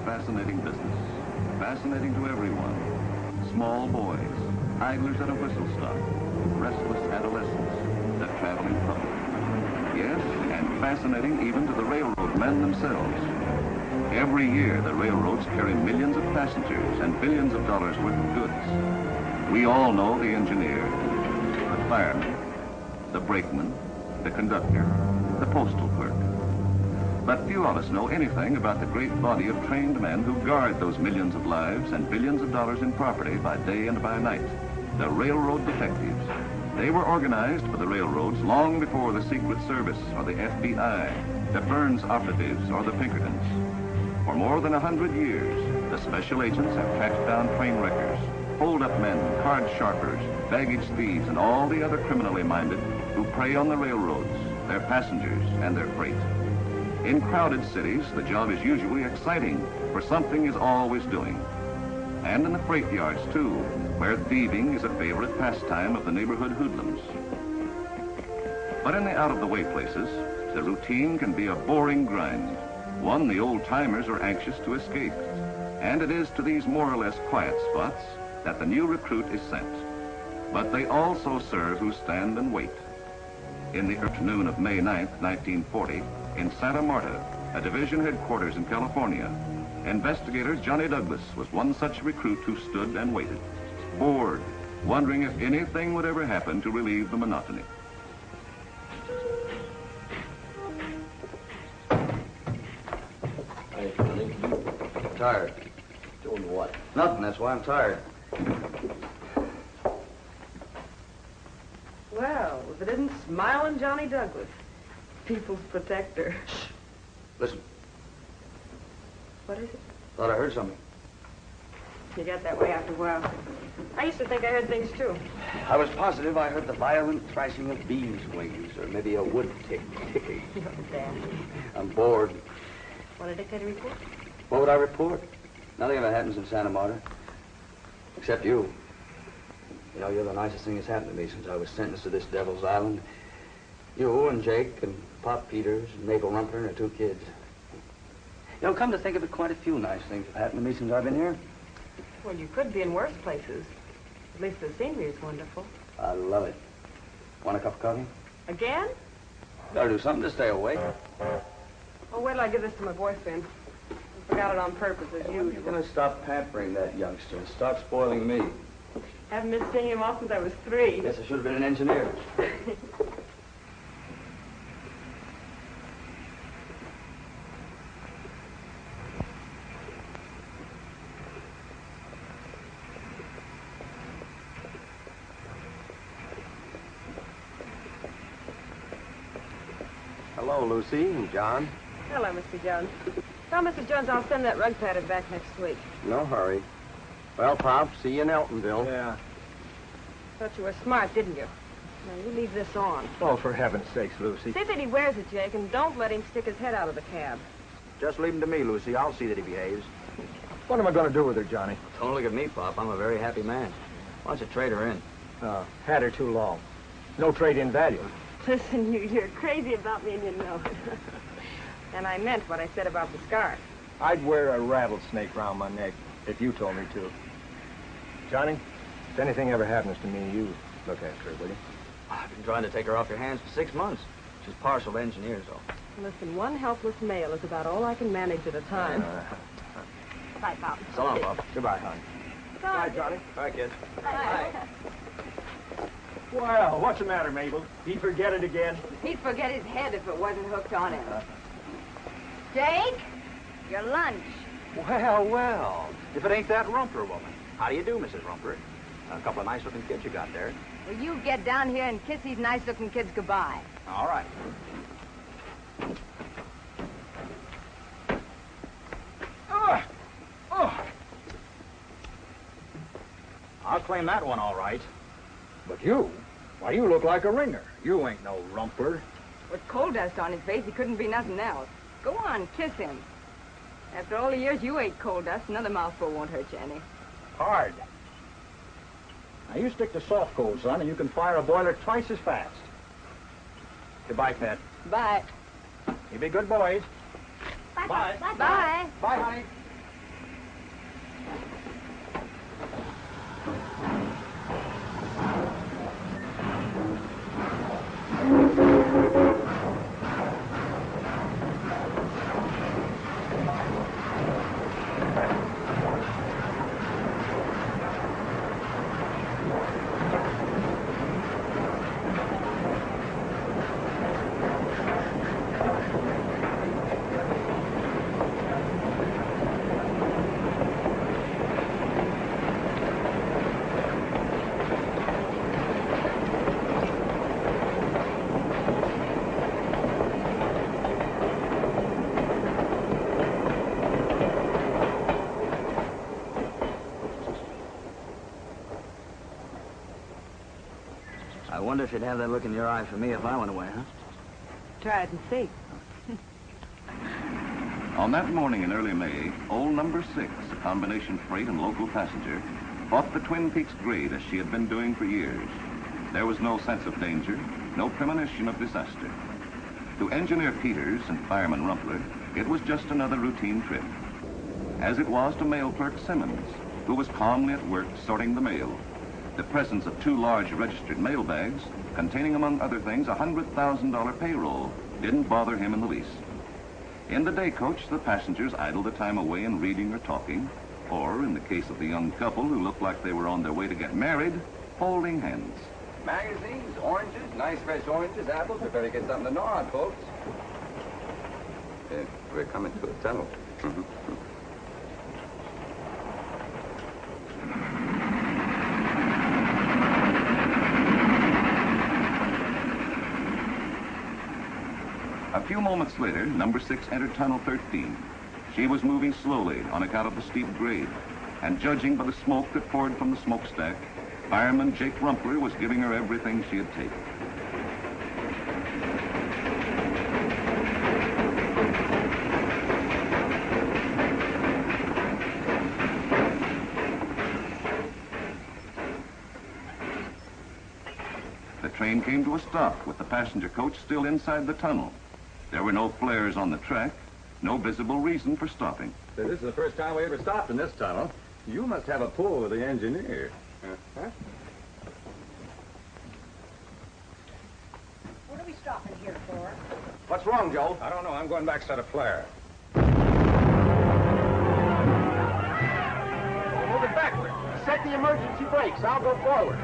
fascinating business. Fascinating to everyone. Small boys, idlers at a whistle stop, restless adolescents that travel in public. Yes, and fascinating even to the railroad men themselves. Every year, the railroads carry millions of passengers and billions of dollars worth of goods. We all know the engineer, the fireman, the brakeman, the conductor, the postal clerk. But few of us know anything about the great body of trained men who guard those millions of lives and billions of dollars in property by day and by night. The railroad detectives. They were organized for the railroads long before the Secret Service or the FBI, the Burns operatives or the Pinkertons. For more than 100 years, the special agents have tracked down train wreckers, hold-up men, card sharpers, baggage thieves, and all the other criminally minded who prey on the railroads, their passengers, and their freight. In crowded cities, the job is usually exciting, for something is always doing. And in the freight yards, too, where thieving is a favorite pastime of the neighborhood hoodlums. But in the out-of-the-way places, the routine can be a boring grind, one the old-timers are anxious to escape. And it is to these more or less quiet spots that the new recruit is sent. But they also serve who stand and wait. In the afternoon of May 9th, 1940, in Santa Marta, a division headquarters in California, investigator Johnny Douglas was one such recruit who stood and waited, bored, wondering if anything would ever happen to relieve the monotony. Hey, Johnny. Tired. Doing what? Nothing, that's why I'm tired. Well, if it isn't smiling Johnny Douglas, people's protector. Shh. Listen, What is it? thought I heard something. You got that way after a while. I used to think I heard things too. I was positive I heard the violent thrashing of bees' wings, or maybe a wood tick ticking. You're dandy. I'm bored. Want a dictator report? What would I report? Nothing ever happens in Santa Marta. Except you. You know, you're the nicest thing that's happened to me since I was sentenced to this Devil's Island. You and Jake and Pop Peters and Mabel Rumper and her 2 kids. You know, come to think of it, quite a few nice things have happened to me since I've been here. Well, you could be in worse places. At least the scenery is wonderful. I love it. Want a cup of coffee? Again? Gotta do something to stay awake. Oh, wait till I give this to my boyfriend. I forgot it on purpose, as When are you usual. gonna stop pampering that youngster and start spoiling me? Haven't been seeing him off since I was 3. Guess I should have been an engineer. Hello, Lucy and John. Hello, Mr. Jones. Tell Mrs. Jones I'll send that rug pattern back next week. No hurry. Well, Pop, see you in Eltonville. Yeah. Thought you were smart, didn't you? Now, you leave this on. Oh, for heaven's sakes, Lucy. See that he wears it, Jake, and don't let him stick his head out of the cab. Just leave him to me, Lucy. I'll see that he behaves. What am I going to do with her, Johnny? Don't look at me, Pop. I'm a very happy man. Why don't you trade her in? Had her too long. No trade-in value. Listen, you're crazy about me and you know it. And I meant what I said about the scarf. I'd wear a rattlesnake round my neck if you told me to. Johnny, if anything ever happens to me, you look after her, will you? I've been trying to take her off your hands for 6 months. She's partial to engineers, though. Listen, one helpless male is about all I can manage at a time. Bye, Pop. So long, Pop. Goodbye, hon. Bye, Johnny. Bye, kids. Bye. Well, what's the matter, Mabel? He forget it again? He'd forget his head if it wasn't hooked on him. Jake, your lunch. Well, well. If it ain't that Rumper woman. How do you do, Mrs. Rumper? A couple of nice-looking kids you got there. Will you get down here and kiss these nice-looking kids goodbye? All right. I'll claim that one, all right. But you? Why, you look like a ringer. You ain't no Rumper. With coal dust on his face, he couldn't be nothing else. Go on, kiss him. After all the years you ate coal dust, another mouthful won't hurt you any. Hard. Now, you stick to soft coal, son, and you can fire a boiler twice as fast. Goodbye, Pet. Bye. You be good boys. Bye. Bye. Bye, honey. wonder if you'd have that look in your eye for me if I went away, huh? Try it and see. On that morning in early May, old number 6, a combination freight and local passenger, fought the Twin Peaks grade as she had been doing for years. There was no sense of danger, no premonition of disaster. To Engineer Peters and Fireman Rumpler, it was just another routine trip. As it was to mail clerk Simmons, who was calmly at work sorting the mail. The presence of 2 large registered mail bags, containing among other things a $100,000 payroll, didn't bother him in the least. In the day coach, the passengers idled the time away in reading or talking, or, in the case of the young couple who looked like they were on their way to get married, holding hands. Magazines, oranges, nice fresh oranges, apples. We better get something to gnaw on, folks. Yeah, we're coming to a tunnel. A few moments later, number 6 entered Tunnel 13. She was moving slowly on account of the steep grade, and judging by the smoke that poured from the smokestack, Fireman Jake Rumpler was giving her everything she had taken. The train came to a stop with the passenger coach still inside the tunnel. There were no flares on the track, no visible reason for stopping. This is the first time we ever stopped in this tunnel. You must have a pull with the engineer. What are we stopping here for? What's wrong, Joe? I don't know. I'm going back to set a flare. Move it backward. Set the emergency brakes. I'll go forward.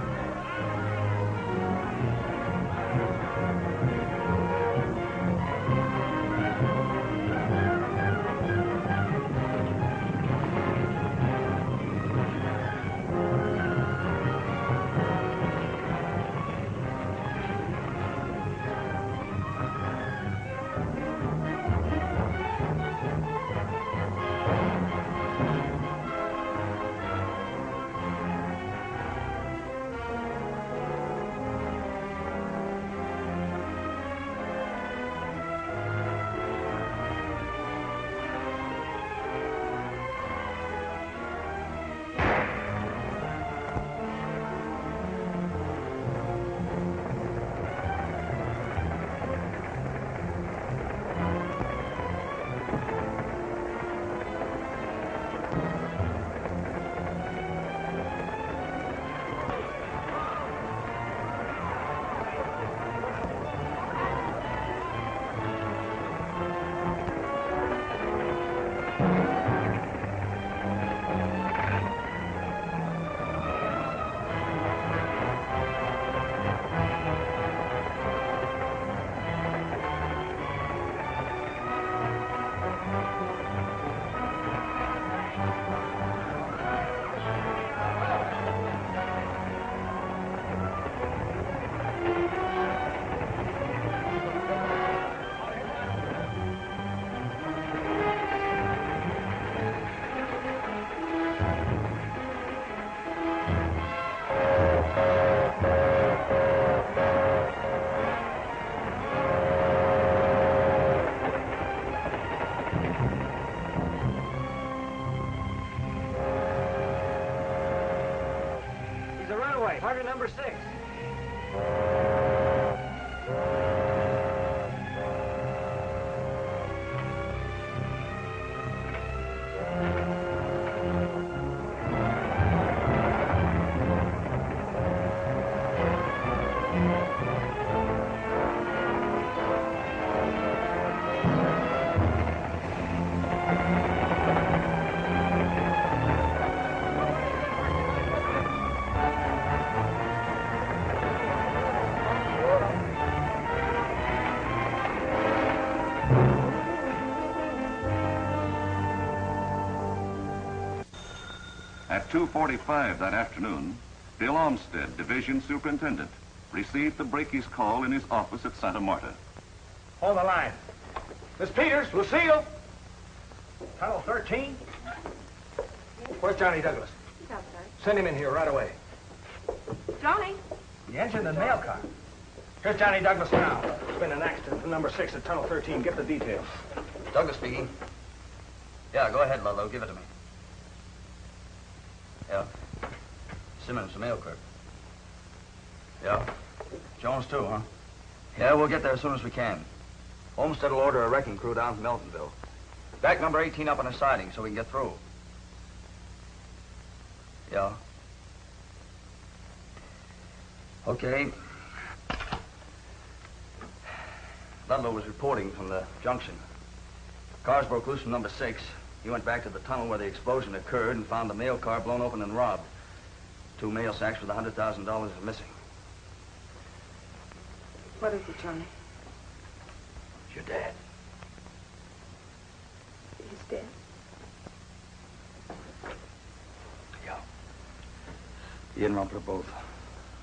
Target number 6. At 2:45 that afternoon, Bill Olmsted, Division Superintendent, received the brakies call in his office at Santa Marta. Hold the line. Miss Peters, Lucille. Tunnel 13. Where's Johnny Douglas? He's outside. Send him in here right away. Johnny? The engine and mail car. Here's Johnny Douglas now. There's been an accident in number 6 at Tunnel 13. Get the details. Douglas speaking. Yeah, go ahead, Ludlow. Give it to me. Yeah. Simmons, the mail clerk. Yeah. Jones, too, huh? Yeah, we'll get there as soon as we can. Olmsted will order a wrecking crew down from Meltonville. Back number 18 up on a siding so we can get through. Yeah. Okay. Ludlow was reporting from the junction. Cars broke loose from number 6. He went back to the tunnel where the explosion occurred and found the mail car blown open and robbed. 2 mail sacks with $100,000 are missing. What is it, Johnny? It's your dad. He's dead. Yeah. He and Rumpler both,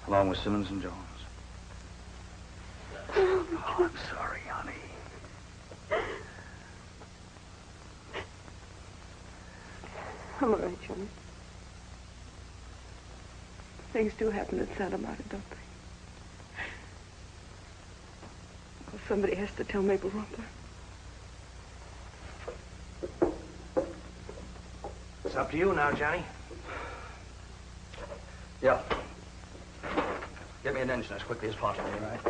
along with Simmons and Jones. Oh, I'm sorry, honey. I'm all right, Johnny. Things do happen at Santa Marta, don't they? Well, somebody has to tell Mabel Rumpler. It's up to you now, Johnny. Yeah. Get me an engine as quickly as possible, all right?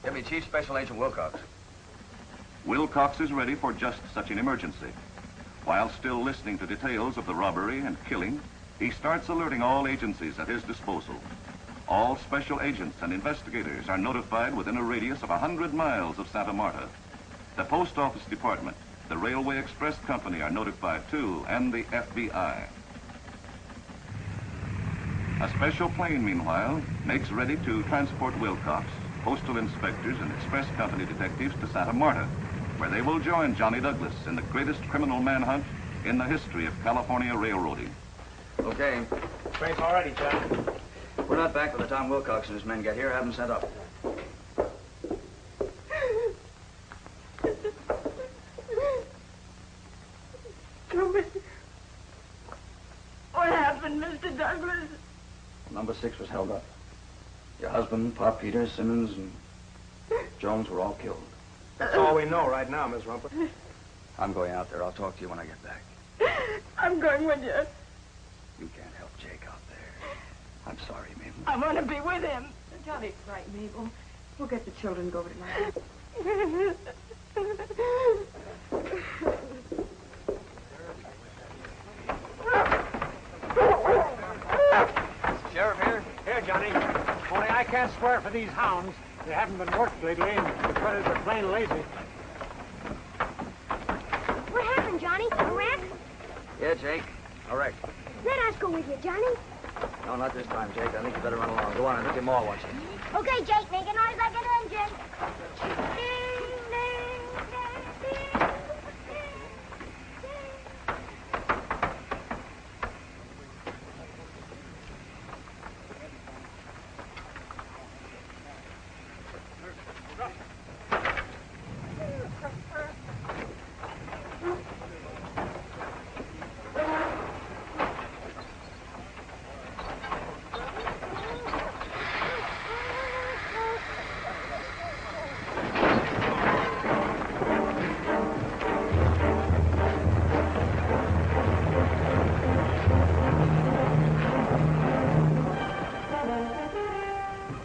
Get me Chief Special Agent Wilcox. Wilcox is ready for just such an emergency. While still listening to details of the robbery and killing, he starts alerting all agencies at his disposal. All special agents and investigators are notified within a radius of 100 miles of Santa Marta. The Post Office Department, the Railway Express Company are notified too, and the FBI. A special plane, meanwhile, makes ready to transport Wilcox, postal inspectors, and express company detectives to Santa Marta, where they will join Johnny Douglas in the greatest criminal manhunt in the history of California railroading. Okay. Train's all ready, John. We're not back by the time Wilcox and his men get here. Have them sent up. What happened, Mr. Douglas? Number 6 was held up. Your husband, Pop Peters, Simmons, and Jones were all killed. That's all we know right now, Miss Rumpler. I'm going out there. I'll talk to you when I get back. I'm going with you. You can't help Jake out there. I'm sorry, Mabel. I want to be with him. Johnny's right, Mabel. We'll get the children to go over tonight. Sheriff here? Here, Johnny. Only I can't swear for these hounds. They haven't been worked lately, and the critters are plain lazy. What happened, Johnny? A wreck? Yeah, Jake. All right. Let us go with you, Johnny. No, not this time, Jake. I think you better run along. Go on, I'll get more once. Okay, Jake, make a noise like an engine. Ding, ding, ding, ding, ding.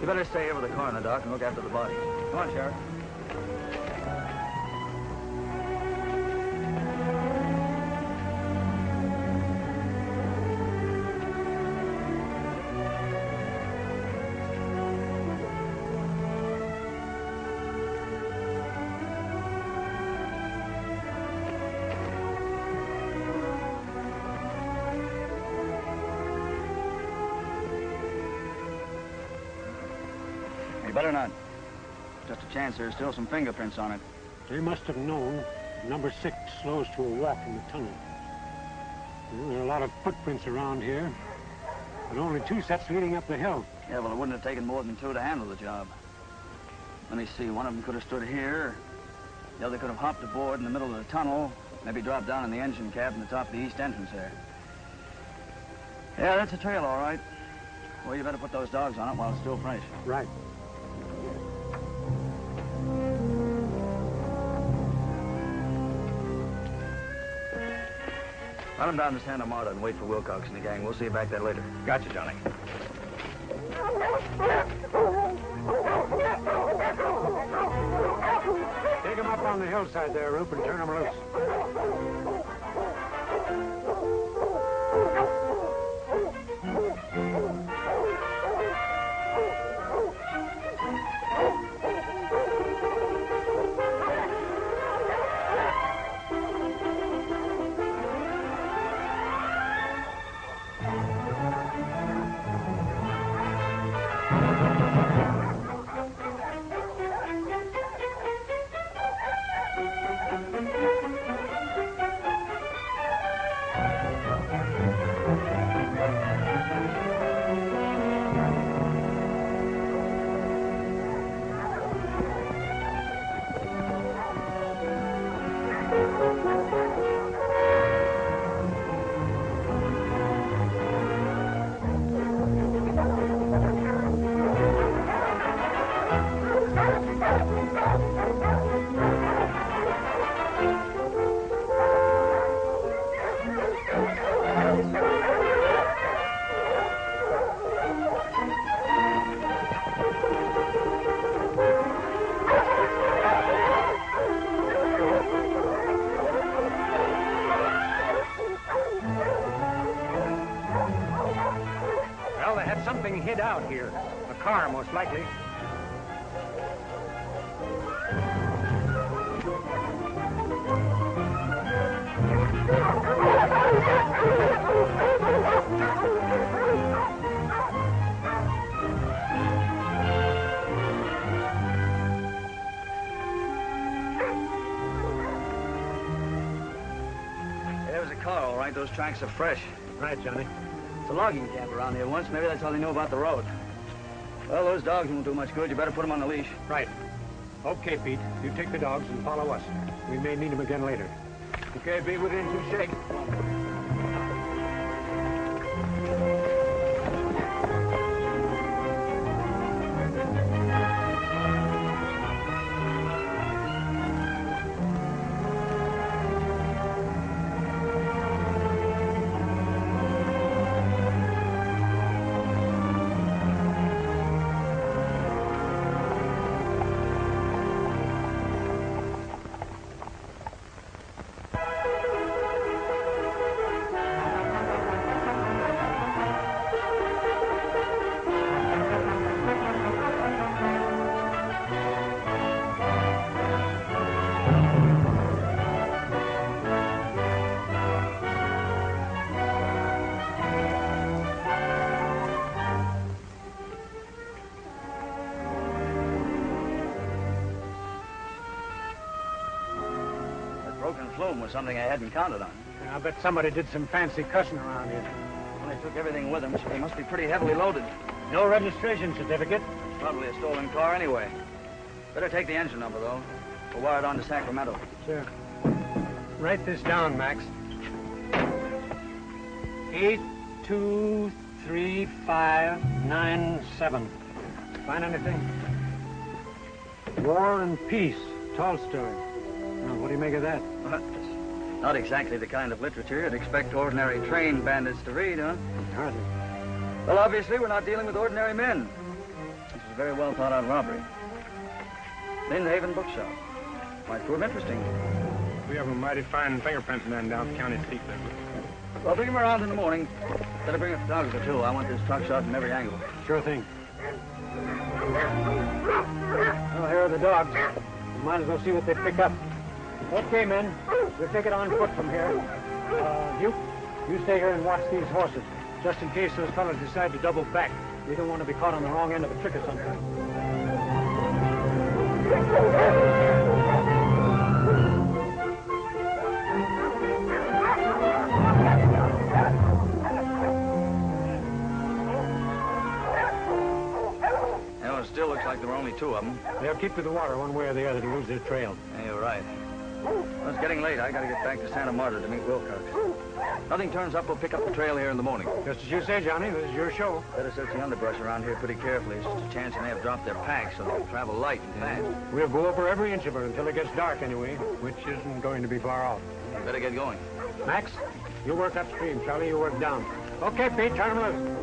You better stay here with the coroner, Doc, and look after the body. Come on, Sheriff. You better not. Just a chance there's still some fingerprints on it. They must have known number 6 slows to a walk in the tunnel. Well, there are a lot of footprints around here, but only 2 sets leading up the hill. Yeah, well, it wouldn't have taken more than 2 to handle the job. Let me see. One of them could have stood here. The other could have hopped aboard in the middle of the tunnel, maybe dropped down in the engine cab in the top of the east entrance there. Yeah, that's a trail, all right. Well, you better put those dogs on it while it's still fresh. Right. Run them down to Santa Marta and wait for Wilcox and the gang. We'll see you back there later. Gotcha, Johnny. Take them up on the hillside there, Roop, and turn them loose. Well, they had something hid out here. A car, most likely. There was a car, all right. Those tracks are fresh. Right, Johnny. It's a logging camp around here once. Maybe that's all they knew about the road. Well, those dogs won't do much good. You better put them on the leash. Right. Okay, Pete. You take the dogs and follow us. We may need them again later. Okay, be within 2 shakes. Broken flume was something I hadn't counted on. I bet somebody did some fancy cussing around here. Well, they took everything with them, so they must be pretty heavily loaded. No registration certificate. Probably a stolen car anyway. Better take the engine number, though. We'll wire it on to Sacramento. Sure. Write this down, Max. 823597. Find anything? War and Peace, Tolstoy. Now, what do you make of that? Well, not exactly the kind of literature you'd expect ordinary trained bandits to read, huh? Hardly. Well, obviously, we're not dealing with ordinary men. This is a very well thought out robbery. Lindhaven Bookshop. Might prove interesting. We have a mighty fine fingerprint man down at the county seat there. Well, bring him around in the morning. Better bring a photographer, too. I want this truck shot from every angle. Sure thing. Well, here are the dogs. Might as well see what they pick up. Okay, men. We'll take it on foot from here. You stay here and watch these horses, just in case those fellas decide to double back. We don't want to be caught on the wrong end of a trick or something. You know, it still looks like there were only two of them. They'll keep to the water one way or the other to lose their trail. Yeah, you're right. Well, it's getting late. I gotta get back to Santa Marta to meet Wilcox. Nothing turns up, we'll pick up the trail here in the morning. Just as you say, Johnny. This is your show. Better search the underbrush around here pretty carefully. There's just a chance they may have dropped their packs, so they'll travel light and fast. We'll go over every inch of her until it gets dark anyway, which isn't going to be far off. Better get going. Max, you work upstream. Charlie, you work down. Okay, Pete, turn them loose.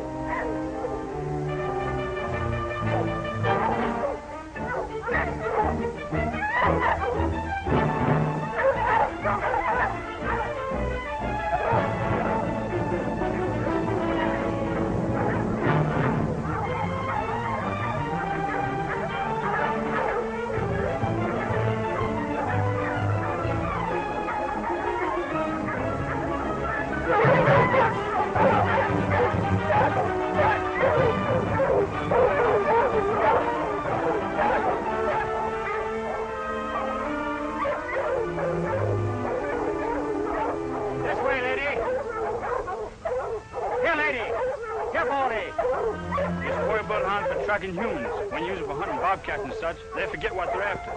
Tracking humans. When you use it for hunting bobcats and such, they forget what they're after.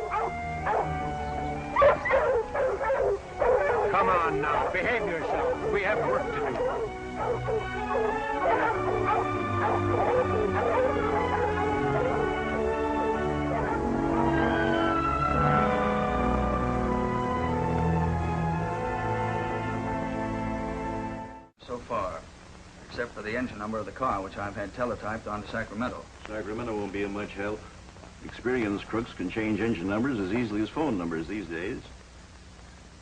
Come on now, behave yourself. We have work to do. So far, except for the engine number of the car, which I've had teletyped on to Sacramento. Sacramento won't be of much help. Experienced crooks can change engine numbers as easily as phone numbers these days.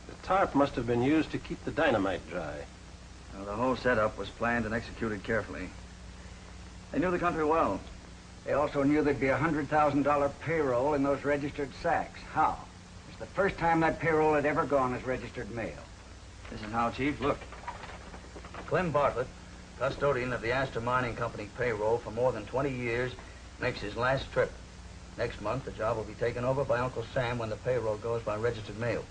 The tarp must have been used to keep the dynamite dry. Well, the whole setup was planned and executed carefully. They knew the country well. They also knew there'd be a $100,000 payroll in those registered sacks. How? It's the first time that payroll had ever gone as registered mail. This is how, Chief. Look. Clem Bartlett, custodian of the Astor Mining Company payroll for more than 20 years, makes his last trip. Next month, the job will be taken over by Uncle Sam when the payroll goes by registered mail.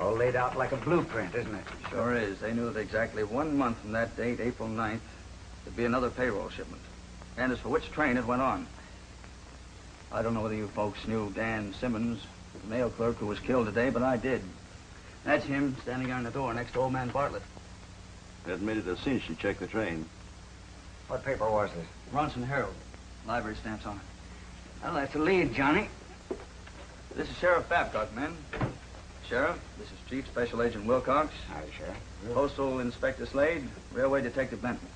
All laid out like a blueprint, isn't it? Sure is. They knew that exactly 1 month from that date, April 9th, there'd be another payroll shipment. And as for which train it went on, I don't know whether you folks knew Dan Simmons, the mail clerk who was killed today, but I did. That's him standing there in the door next to old man Bartlett. That made it a cinch to check the train. What paper was this? Bronson Herald. Library stamps on it. Well, that's a lead, Johnny. This is Sheriff Babcock, men. Sheriff, this is Chief Special Agent Wilcox. Howdy, Sheriff. Postal Inspector Slade. Railway Detective Benton.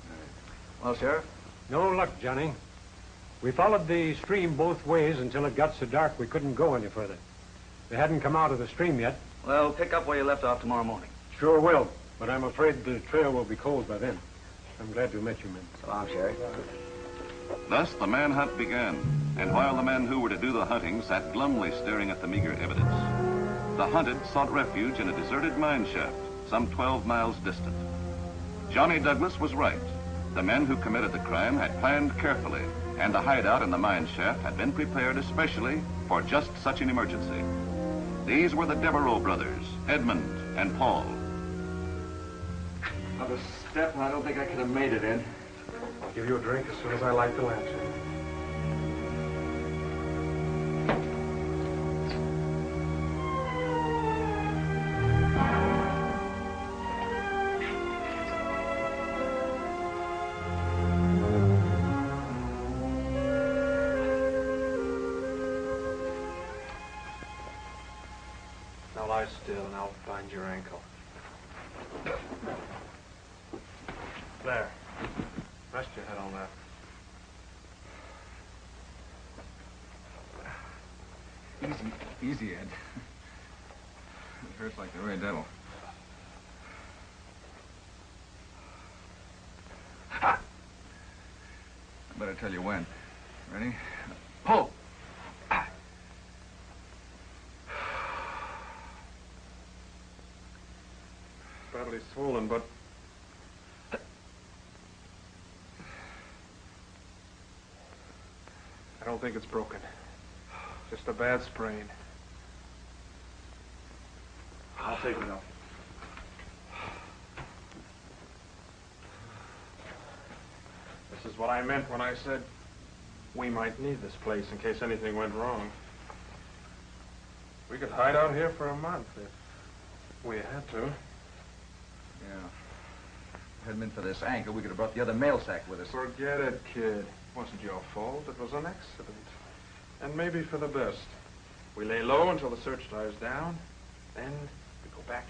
Well, Sheriff? No luck, Johnny. We followed the stream both ways until it got so dark we couldn't go any further. They hadn't come out of the stream yet. Well, pick up where you left off tomorrow morning. Sure will, but I'm afraid the trail will be cold by then. I'm glad to have met you, men. So long, Sheriff. Thus the manhunt began, and while the men who were to do the hunting sat glumly staring at the meager evidence, the hunted sought refuge in a deserted mine shaft some 12 miles distant. Johnny Douglas was right. The men who committed the crime had planned carefully, and the hideout in the mine shaft had been prepared especially for just such an emergency. These were the Devereaux brothers, Edmund and Paul. Another step, and I don't think I could have made it, Ed. I'll give you a drink as soon as I light the lamps. Now lie still, and I'll bind your ankle. There. Rest your head on that. Easy, Ed. It hurts like the very devil. Ha! I better tell you when. Ready? Pull! Badly swollen, but... I don't think it's broken. Just a bad sprain. I'll take it up. This is what I meant when I said we might need this place in case anything went wrong. We could hide out here for a month if we had to. Yeah. If it hadn't been for this ankle, we could have brought the other mail sack with us. Forget it, kid. It wasn't your fault. It was an accident. And maybe for the best. We lay low until the search dies down. Then we go back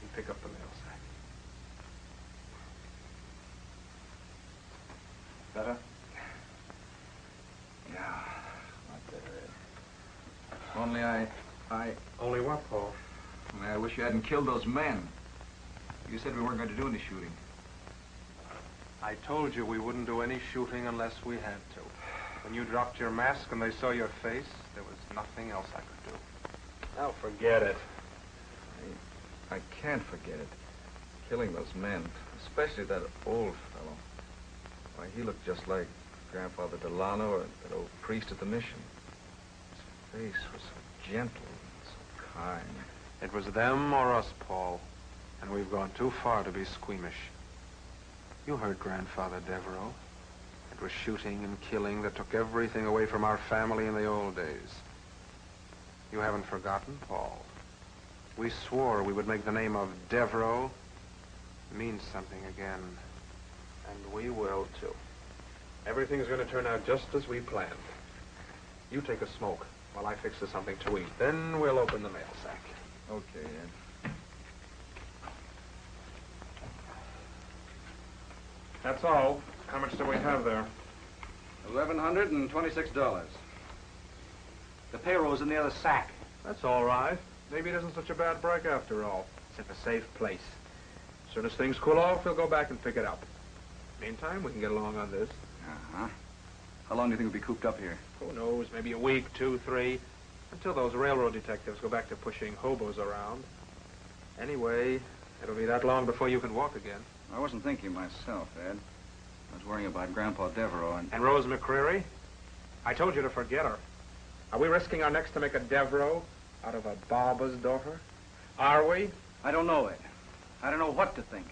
and pick up the mail sack. Better? Yeah, not better. Only Only what, Paul? Only I wish you hadn't killed those men. You said we weren't going to do any shooting. I told you we wouldn't do any shooting unless we had to. When you dropped your mask and they saw your face, there was nothing else I could do. Now forget it. I can't forget it. Killing those men, especially that old fellow. Why, he looked just like Grandfather Delano or that old priest at the mission. His face was so gentle and so kind. It was them or us, Paul. And we've gone too far to be squeamish. You heard Grandfather Devereaux. It was shooting and killing that took everything away from our family in the old days. You haven't forgotten, Paul. We swore we would make the name of Devereaux mean something again. And we will, too. Everything's going to turn out just as we planned. You take a smoke while I fix us something to eat. Then we'll open the mail sack. Okay, Ed. That's all. How much do we have there? $1,126. The payroll's in the other sack. That's all right. Maybe it isn't such a bad break after all. It's in a safe place. As soon as things cool off, we'll go back and pick it up. Meantime, we can get along on this. Uh-huh. How long do you think we'll be cooped up here? Who knows? Maybe a week, 2, 3. Until those railroad detectives go back to pushing hobos around. Anyway, it'll be that long before you can walk again. I wasn't thinking myself, Ed. I was worrying about Grandpa Devereaux and... And Rose McCreary? I told you to forget her. Are we risking our necks to make a Devereaux out of a barber's daughter? Are we? I don't know, Ed. I don't know what to think.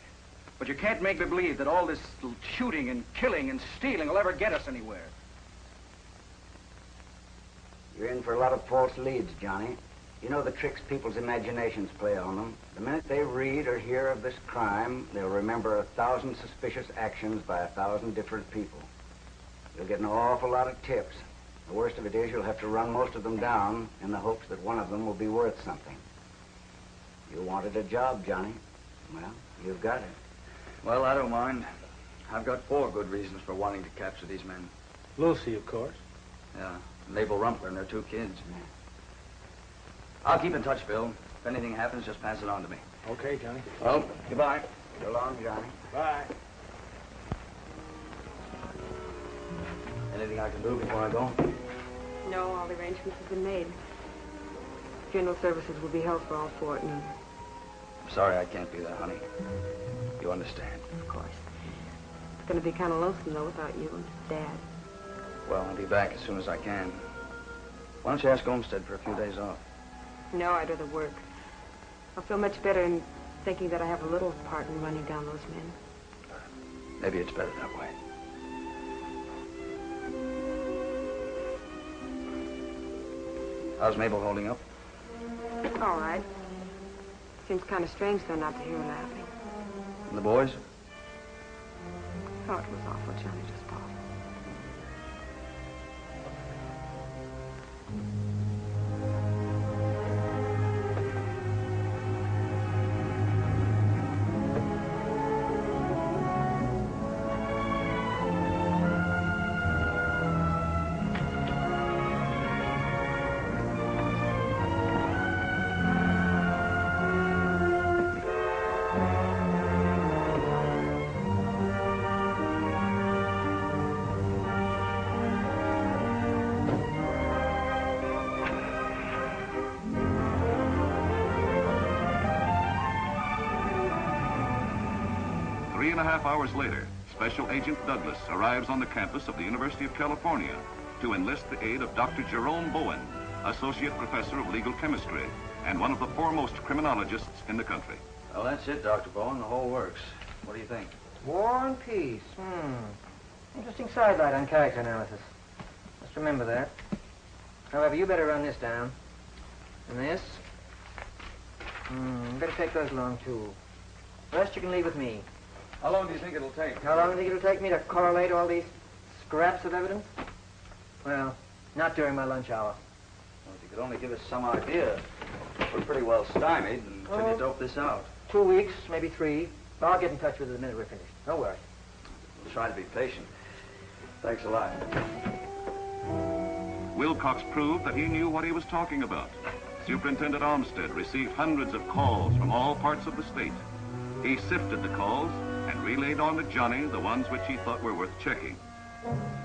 But you can't make me believe that all this shooting and killing and stealing will ever get us anywhere. You're in for a lot of false leads, Johnny. You know the tricks people's imaginations play on them. The minute they read or hear of this crime, they'll remember 1,000 suspicious actions by 1,000 different people. You'll get an awful lot of tips. The worst of it is you'll have to run most of them down in the hopes that one of them will be worth something. You wanted a job, Johnny. Well, you've got it. Well, I don't mind. I've got 4 good reasons for wanting to capture these men. Lucy, of course. Yeah, Mabel Rumpler and their 2 kids. Yeah. I'll keep in touch, Bill. If anything happens, just pass it on to me. Okay, Johnny. Well, goodbye. So long, Johnny. Bye. Anything I can do before I go? No, all the arrangements have been made. Funeral services will be held for all 4 at noon. I'm sorry I can't be there, honey. You understand? Of course. It's going to be kind of lonesome, though, without you and Dad. Well, I'll be back as soon as I can. Why don't you ask Olmsted for a few days off? No, I'd rather work. I'll feel much better in thinking that I have a little part in running down those men. Maybe it's better that way. How's Mabel holding up? All right. Seems kind of strange, though, not to hear her laughing. And the boys? Oh, it was awful, Johnny, just awful. Three and a half hours later, Special Agent Douglas arrives on the campus of the University of California to enlist the aid of Dr. Jerome Bowen, Associate Professor of Legal Chemistry and one of the foremost criminologists in the country. Well, that's it, Dr. Bowen. The whole works. What do you think? War and peace. Interesting sidelight on character analysis. Just remember that. However, you better run this down. And this? Better take those along, too. The rest you can leave with me. How long do you think it'll take? How long do you think it'll take me to correlate all these scraps of evidence? Well, not during my lunch hour. Well, if you could only give us some idea. We're pretty well stymied until you dope this out. 2 weeks, maybe 3. I'll get in touch with you the minute we're finished. Don't worry. We'll try to be patient. Thanks a lot. Wilcox proved that he knew what he was talking about. Superintendent Olmsted received hundreds of calls from all parts of the state. He sifted the calls and relayed on to Johnny the ones which he thought were worth checking.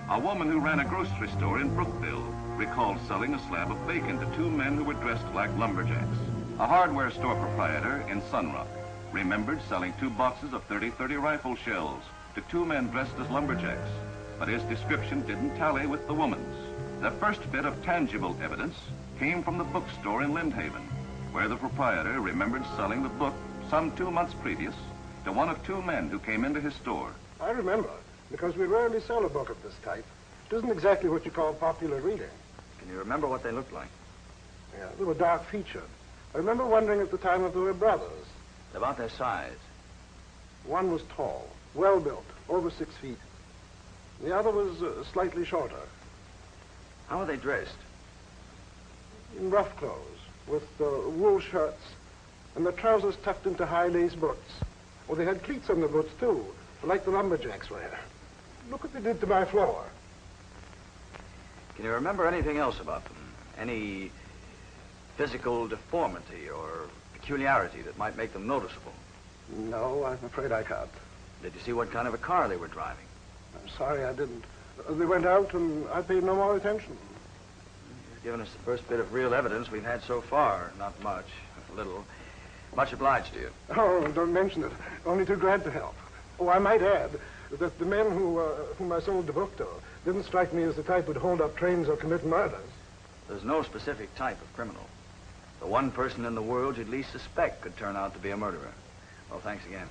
A woman who ran a grocery store in Brookville recalled selling a slab of bacon to 2 men who were dressed like lumberjacks. A hardware store proprietor in Sunrock remembered selling 2 boxes of .30-30 rifle shells to 2 men dressed as lumberjacks, but his description didn't tally with the woman's. The first bit of tangible evidence came from the bookstore in Lindhaven, where the proprietor remembered selling the book some 2 months previous to one of 2 men who came into his store. I remember, because we rarely sell a book of this type. It isn't exactly what you call popular reading. Can you remember what they looked like? Yeah, they were dark-featured. I remember wondering at the time if they were brothers. About their size? One was tall, well-built, over 6 feet. The other was slightly shorter. How were they dressed? In rough clothes, with wool shirts, and their trousers tucked into high-lace boots. Oh, they had cleats on the boots, too, like the lumberjacks wear. Look what they did to my floor. Can you remember anything else about them? Any physical deformity or peculiarity that might make them noticeable? No, I'm afraid I can't. Did you see what kind of a car they were driving? I'm sorry I didn't. They went out and I paid no more attention. You've given us the first bit of real evidence we've had so far. Not much, a little. Much obliged to you. Oh, don't mention it. Only too glad to help. Oh, I might add that the men whom I sold the book to didn't strike me as the type who'd hold up trains or commit murders. There's no specific type of criminal. The one person in the world you'd least suspect could turn out to be a murderer. Well, thanks again.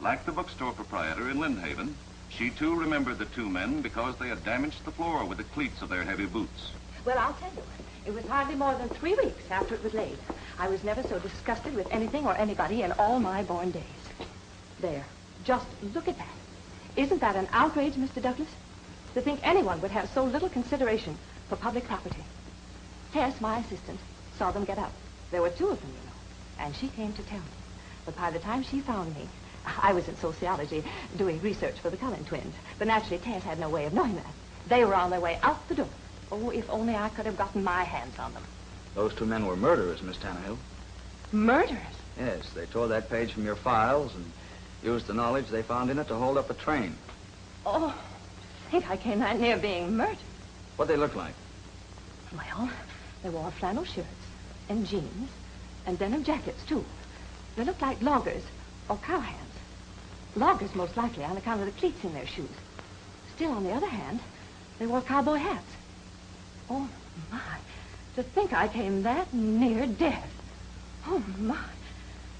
Like the bookstore proprietor in Lindhaven, she too remembered the 2 men because they had damaged the floor with the cleats of their heavy boots. Well, I'll tell you. It was hardly more than 3 weeks after it was laid. I was never so disgusted with anything or anybody in all my born days. There. Just look at that. Isn't that an outrage, Mr. Douglas? To think anyone would have so little consideration for public property. Tess, my assistant, saw them get out. There were 2 of them, you know. And she came to tell me. But by the time she found me, I was in sociology doing research for the Cullen twins. But naturally, Tess had no way of knowing that. They were on their way out the door. Oh, if only I could have gotten my hands on them. Those 2 men were murderers, Miss Tannehill. Murderers? Yes, they tore that page from your files and used the knowledge they found in it to hold up a train. Oh, I think I came that near being murdered. What'd they look like? Well, they wore flannel shirts and jeans and denim jackets, too. They looked like loggers or cowhands. Loggers, most likely, on account of the cleats in their shoes. Still, on the other hand, they wore cowboy hats. Oh, my. To think I came that near death. Oh, my.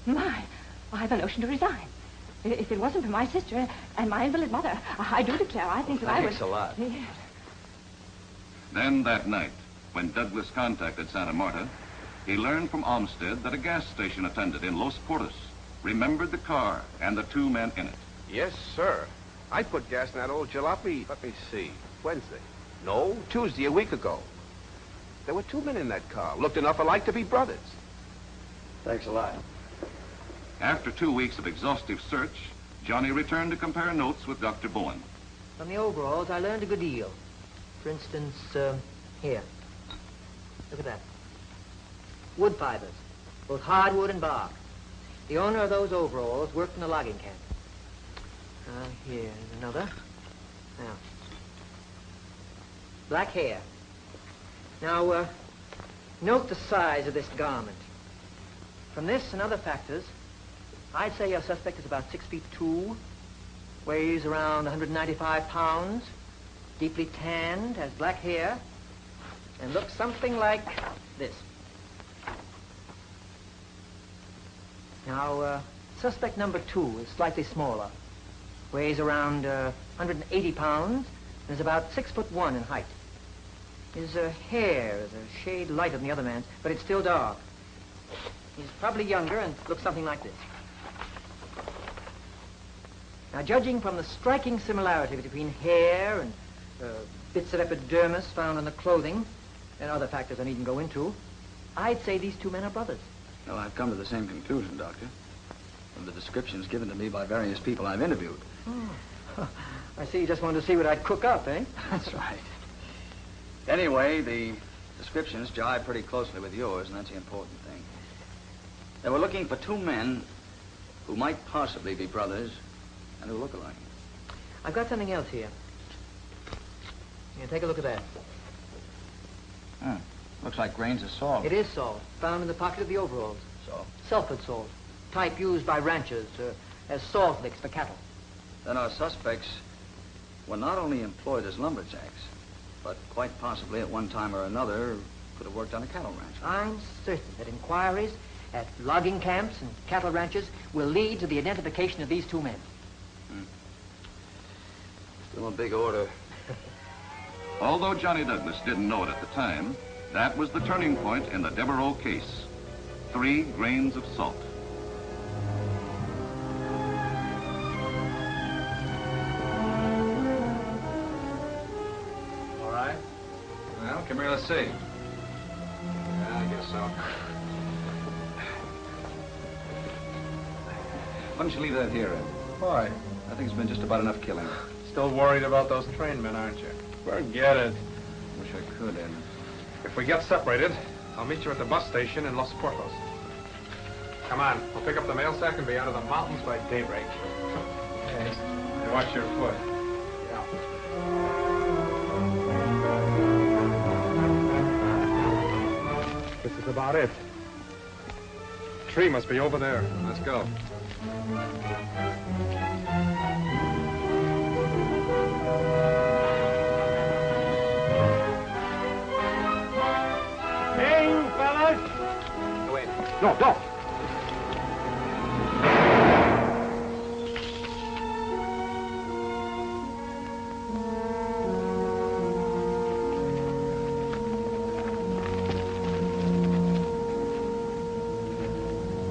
My. I have a notion to resign. If it wasn't for my sister and my invalid mother, I do declare I think that I would... Thanks a lot. Yes. Then that night, when Douglas contacted Santa Marta, he learned from Olmsted that a gas station attendant in Los Portos remembered the car and the 2 men in it. Yes, sir. I put gas in that old jalopy, let me see, Wednesday. No, Tuesday, a week ago. There were 2 men in that car. Looked enough alike to be brothers. Thanks a lot. After 2 weeks of exhaustive search, Johnny returned to compare notes with Dr. Bowen. From the overalls, I learned a good deal. For instance, here. Look at that. Wood fibers, both hardwood and bark. The owner of those overalls worked in a logging camp. Here's another. Now, black hair. Now, note the size of this garment. From this and other factors, I'd say your suspect is about 6'2", weighs around 195 pounds, deeply tanned, has black hair, and looks something like this. Now, suspect number 2 is slightly smaller. Weighs around 180 pounds and is about 6'1" in height. His hair is a shade lighter than the other man's, but it's still dark. He's probably younger and looks something like this. Now, judging from the striking similarity between hair and bits of epidermis found on the clothing and other factors I needn't go into, I'd say these two men are brothers. Well, I've come to the same conclusion, Doctor, from the descriptions given to me by various people I've interviewed. Oh. I see you just wanted to see what I'd cook up, eh? That's right. Anyway, the descriptions jive pretty closely with yours, and that's the important thing. They were looking for two men who might possibly be brothers and who look alike. I've got something else here. Here, take a look at that. Looks like grains of salt. It is salt, found in the pocket of the overalls. Salt? Sulfate salt, type used by ranchers as salt licks for cattle. Then our suspects were not only employed as lumberjacks, but quite possibly at one time or another could have worked on a cattle ranch. I'm certain that inquiries at logging camps and cattle ranches will lead to the identification of these two men. Still a big order. Although Johnny Douglas didn't know it at the time, that was the turning point in the Devereaux case. 3 grains of salt. All right. Well, come here, let's see. I guess so. Why don't you leave that here, Ed? Why? I think it's been just about enough killing. Still worried about those train men, aren't you? Forget it. Wish I could, Ed. If we get separated, I'll meet you at the bus station in Los Portos. Come on, we'll pick up the mail sack and be out of the mountains by daybreak. Okay. And watch your foot. This is about it. The tree must be over there. Let's go. Hey, you fellas! Wait. No, don't.